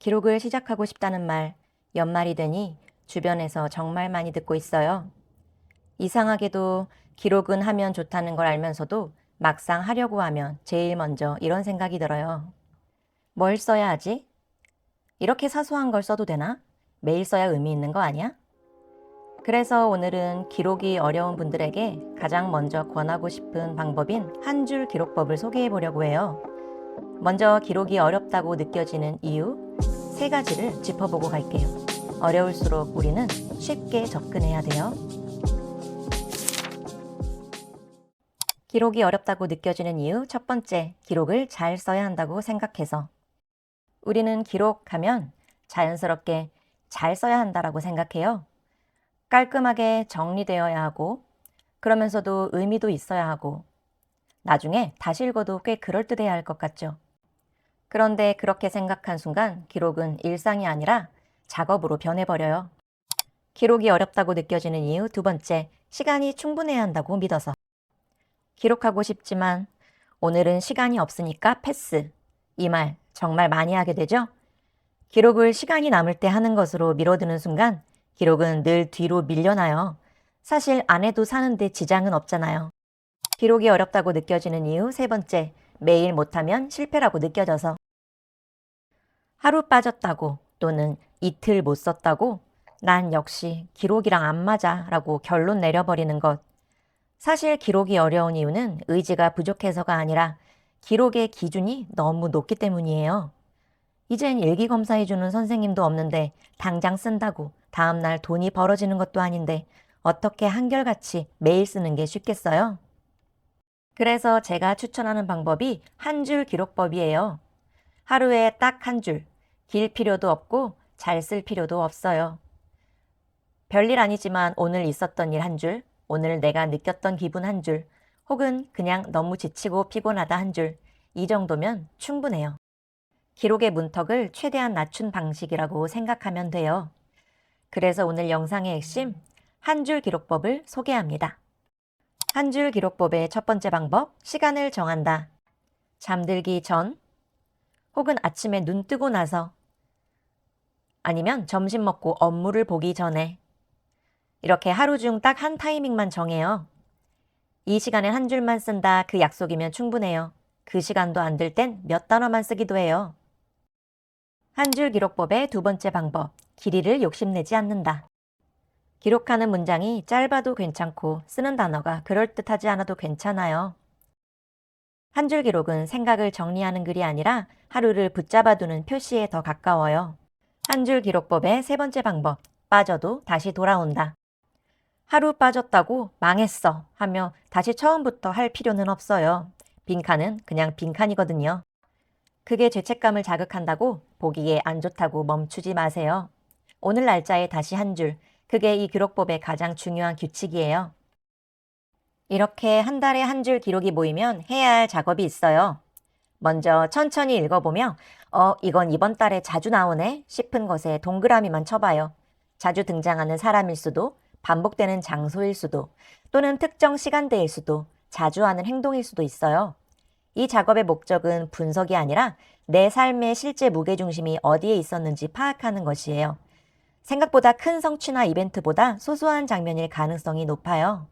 기록을 시작하고 싶다는 말, 연말이 되니 주변에서 정말 많이 듣고 있어요. 이상하게도 기록은 하면 좋다는 걸 알면서도 막상 하려고 하면 제일 먼저 이런 생각이 들어요. 뭘 써야 하지? 이렇게 사소한 걸 써도 되나? 매일 써야 의미 있는 거 아니야? 그래서 오늘은 기록이 어려운 분들에게 가장 먼저 권하고 싶은 방법인 한 줄 기록법을 소개해 보려고 해요. 먼저 기록이 어렵다고 느껴지는 이유 3가지를 짚어보고 갈게요. 어려울수록 우리는 쉽게 접근해야 돼요. 기록이 어렵다고 느껴지는 이유 첫 번째, 기록을 잘 써야 한다고 생각해서. 우리는 기록하면 자연스럽게 잘 써야 한다라고 생각해요. 깔끔하게 정리되어야 하고, 그러면서도 의미도 있어야 하고, 나중에 다시 읽어도 꽤 그럴듯해야 할 것 같죠. 그런데 그렇게 생각한 순간 기록은 일상이 아니라 작업으로 변해버려요. 기록이 어렵다고 느껴지는 이유 두 번째, 시간이 충분해야 한다고 믿어서. 기록하고 싶지만 오늘은 시간이 없으니까 패스. 이 말 정말 많이 하게 되죠? 기록을 시간이 남을 때 하는 것으로 미뤄두는 순간 기록은 늘 뒤로 밀려나요. 사실 안 해도 사는데 지장은 없잖아요. 기록이 어렵다고 느껴지는 이유 세 번째, 매일 못하면 실패라고 느껴져서. 하루 빠졌다고 또는 이틀 못 썼다고 난 역시 기록이랑 안 맞아 라고 결론 내려버리는 것. 사실 기록이 어려운 이유는 의지가 부족해서가 아니라 기록의 기준이 너무 높기 때문이에요. 이젠 일기 검사해주는 선생님도 없는데 당장 쓴다고 다음날 돈이 벌어지는 것도 아닌데 어떻게 한결같이 매일 쓰는 게 쉽겠어요? 그래서 제가 추천하는 방법이 한 줄 기록법이에요. 하루에 딱 한 줄, 길 필요도 없고 잘 쓸 필요도 없어요. 별일 아니지만 오늘 있었던 일 한 줄, 오늘 내가 느꼈던 기분 한 줄, 혹은 그냥 너무 지치고 피곤하다 한 줄, 이 정도면 충분해요. 기록의 문턱을 최대한 낮춘 방식이라고 생각하면 돼요. 그래서 오늘 영상의 핵심, 한 줄 기록법을 소개합니다. 한 줄 기록법의 첫 번째 방법, 시간을 정한다. 잠들기 전, 혹은 아침에 눈 뜨고 나서, 아니면 점심 먹고 업무를 보기 전에, 이렇게 하루 중 딱 한 타이밍만 정해요. 이 시간에 한 줄만 쓴다 그 약속이면 충분해요. 그 시간도 안 될 땐 몇 단어만 쓰기도 해요. 한 줄 기록법의 두 번째 방법, 길이를 욕심내지 않는다. 기록하는 문장이 짧아도 괜찮고 쓰는 단어가 그럴듯하지 않아도 괜찮아요. 한 줄 기록은 생각을 정리하는 글이 아니라 하루를 붙잡아두는 표시에 더 가까워요. 한 줄 기록법의 세 번째 방법, 빠져도 다시 돌아온다. 하루 빠졌다고 망했어 하며 다시 처음부터 할 필요는 없어요. 빈칸은 그냥 빈칸이거든요. 그게 죄책감을 자극한다고 보기에 안 좋다고 멈추지 마세요. 오늘 날짜에 다시 한 줄, 그게 이 기록법의 가장 중요한 규칙이에요. 이렇게 한 달에 한 줄 기록이 모이면 해야 할 작업이 있어요. 먼저 천천히 읽어보며 이건 이번 달에 자주 나오네 싶은 것에 동그라미만 쳐봐요. 자주 등장하는 사람일 수도, 반복되는 장소일 수도, 또는 특정 시간대일 수도, 자주 하는 행동일 수도 있어요. 이 작업의 목적은 분석이 아니라 내 삶의 실제 무게중심이 어디에 있었는지 파악하는 것이에요. 생각보다 큰 성취나 이벤트보다 소소한 장면일 가능성이 높아요.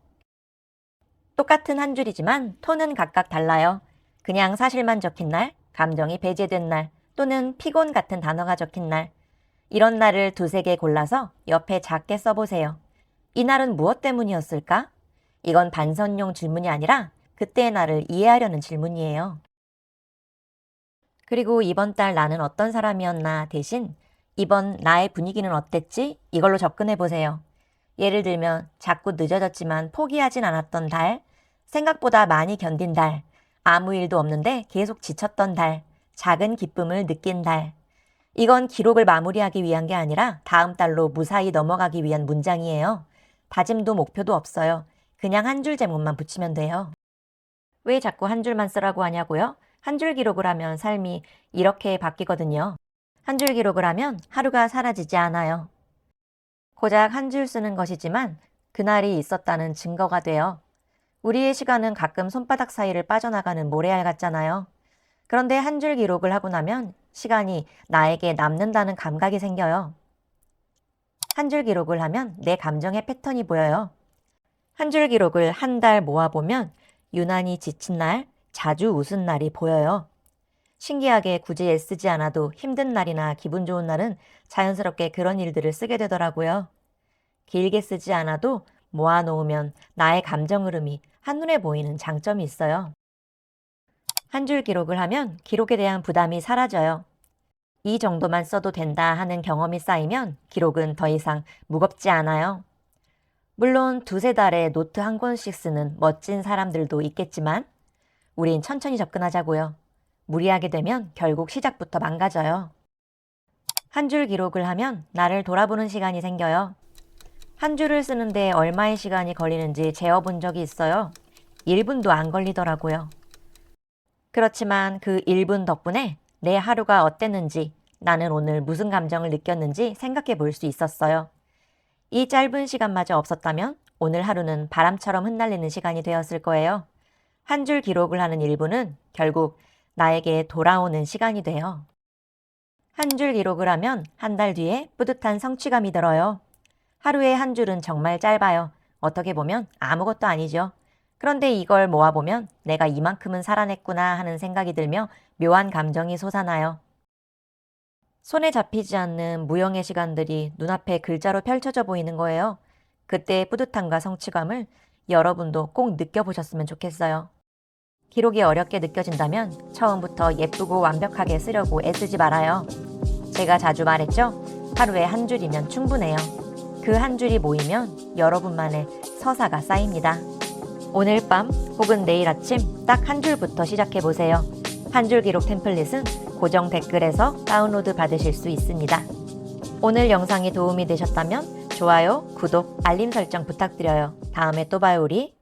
똑같은 한 줄이지만 톤은 각각 달라요. 그냥 사실만 적힌 날, 감정이 배제된 날, 또는 피곤 같은 단어가 적힌 날. 이런 날을 두세 개 골라서 옆에 작게 써보세요. 이 날은 무엇 때문이었을까? 이건 반선용 질문이 아니라 그때의 나를 이해하려는 질문이에요. 그리고 이번 달 나는 어떤 사람이었나 대신 이번 나의 분위기는 어땠지? 이걸로 접근해 보세요. 예를 들면 자꾸 늦어졌지만 포기하진 않았던 달, 생각보다 많이 견딘 달, 아무 일도 없는데 계속 지쳤던 달, 작은 기쁨을 느낀 달. 이건 기록을 마무리하기 위한 게 아니라 다음 달로 무사히 넘어가기 위한 문장이에요. 다짐도 목표도 없어요. 그냥 한 줄 제목만 붙이면 돼요. 왜 자꾸 한 줄만 쓰라고 하냐고요? 한 줄 기록을 하면 삶이 이렇게 바뀌거든요. 한 줄 기록을 하면 하루가 사라지지 않아요. 고작 한 줄 쓰는 것이지만 그날이 있었다는 증거가 돼요. 우리의 시간은 가끔 손바닥 사이를 빠져나가는 모래알 같잖아요. 그런데 한 줄 기록을 하고 나면 시간이 나에게 남는다는 감각이 생겨요. 한 줄 기록을 하면 내 감정의 패턴이 보여요. 한 줄 기록을 한 달 모아보면 유난히 지친 날, 자주 웃은 날이 보여요. 신기하게 굳이 애쓰지 않아도 힘든 날이나 기분 좋은 날은 자연스럽게 그런 일들을 쓰게 되더라고요. 길게 쓰지 않아도 모아놓으면 나의 감정 흐름이 한눈에 보이는 장점이 있어요. 한 줄 기록을 하면 기록에 대한 부담이 사라져요. 이 정도만 써도 된다 하는 경험이 쌓이면 기록은 더 이상 무겁지 않아요. 물론 두세 달에 노트 한 권씩 쓰는 멋진 사람들도 있겠지만 우린 천천히 접근하자고요. 무리하게 되면 결국 시작부터 망가져요. 한 줄 기록을 하면 나를 돌아보는 시간이 생겨요. 한 줄을 쓰는데 얼마의 시간이 걸리는지 재어본 적이 있어요. 1분도 안 걸리더라고요. 그렇지만 그 1분 덕분에 내 하루가 어땠는지, 나는 오늘 무슨 감정을 느꼈는지 생각해 볼 수 있었어요. 이 짧은 시간마저 없었다면 오늘 하루는 바람처럼 흩날리는 시간이 되었을 거예요. 한 줄 기록을 하는 1분은 결국 나에게 돌아오는 시간이 돼요. 한 줄 기록을 하면 한 달 뒤에 뿌듯한 성취감이 들어요. 하루에 한 줄은 정말 짧아요. 어떻게 보면 아무것도 아니죠. 그런데 이걸 모아보면 내가 이만큼은 살아냈구나 하는 생각이 들며 묘한 감정이 솟아나요. 손에 잡히지 않는 무형의 시간들이 눈앞에 글자로 펼쳐져 보이는 거예요. 그때의 뿌듯함과 성취감을 여러분도 꼭 느껴보셨으면 좋겠어요. 기록이 어렵게 느껴진다면 처음부터 예쁘고 완벽하게 쓰려고 애쓰지 말아요. 제가 자주 말했죠? 하루에 한 줄이면 충분해요. 그 한 줄이 모이면 여러분만의 서사가 쌓입니다. 오늘 밤 혹은 내일 아침 딱 한 줄부터 시작해보세요. 한 줄 기록 템플릿은 고정 댓글에서 다운로드 받으실 수 있습니다. 오늘 영상이 도움이 되셨다면 좋아요, 구독, 알림 설정 부탁드려요. 다음에 또 봐요 우리.